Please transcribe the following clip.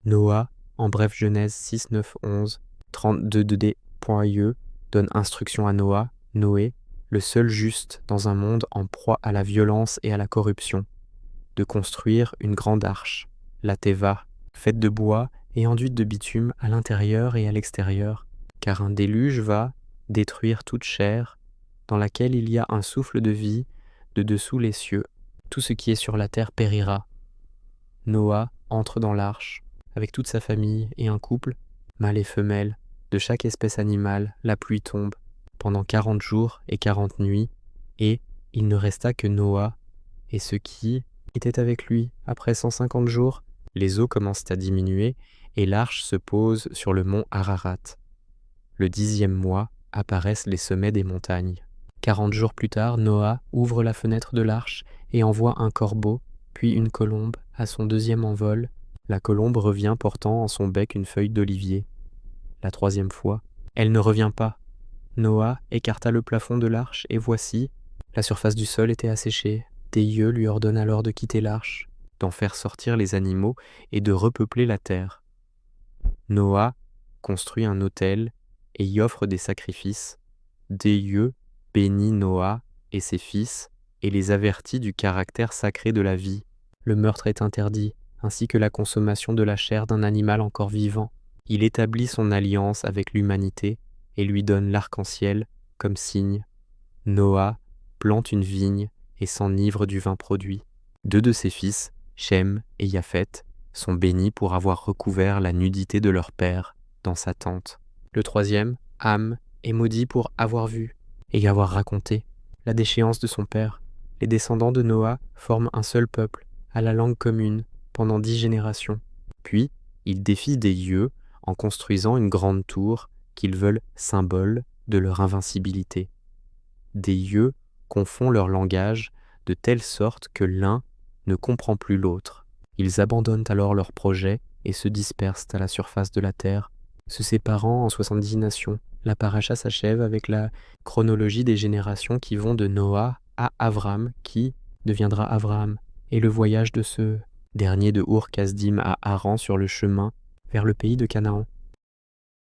Noah, en bref Genèse 6, 9, 11, 32d.ie, donne instruction à Noé, le seul juste dans un monde en proie à la violence et à la corruption, de construire une grande arche, la Teva, faite de bois et enduite de bitume à l'intérieur et à l'extérieur, car un déluge va détruire toute chair, dans laquelle il y a un souffle de vie de dessous les cieux. Tout ce qui est sur la terre périra. Noah entre dans l'arche, avec toute sa famille et un couple, mâle et femelle, de chaque espèce animale, la pluie tombe, pendant 40 jours et 40 nuits, et il ne resta que Noah et ceux qui étaient avec lui. Après 150 jours, les eaux commencent à diminuer et l'arche se pose sur le mont Ararat. Le 10e mois apparaissent les sommets des montagnes. 40 jours plus tard, Noah ouvre la fenêtre de l'arche et envoie un corbeau, puis une colombe, à son 2e envol. La colombe revient portant en son bec une feuille d'olivier. La 3e fois, elle ne revient pas. Noah écarta le plafond de l'arche et voici, la surface du sol était asséchée. Dieu lui ordonne alors de quitter l'arche, d'en faire sortir les animaux et de repeupler la terre. Noah construit un autel et y offre des sacrifices. Dieu bénit Noah et ses fils et les avertit du caractère sacré de la vie. Le meurtre est interdit, ainsi que la consommation de la chair d'un animal encore vivant. Il établit son alliance avec l'humanité et lui donne l'arc-en-ciel comme signe. Noah plante une vigne et s'enivre du vin produit. 2 de ses fils, Shem et Japheth, sont bénis pour avoir recouvert la nudité de leur père dans sa tente. Le 3e, Ham, est maudit pour avoir vu et avoir raconté la déchéance de son père. Les descendants de Noah forment un seul peuple, à la langue commune, pendant 10 générations. Puis, ils défient des dieux en construisant une grande tour qu'ils veulent symbole de leur invincibilité. Des dieux confondent leur langage de telle sorte que l'un ne comprend plus l'autre. Ils abandonnent alors leurs projets et se dispersent à la surface de la terre, se séparant en 70 nations. La paracha s'achève avec la chronologie des générations qui vont de Noah à Avram, qui deviendra Abraham, et le voyage de ce dernier de Our Kasdim à Haran sur le chemin vers le pays de Canaan.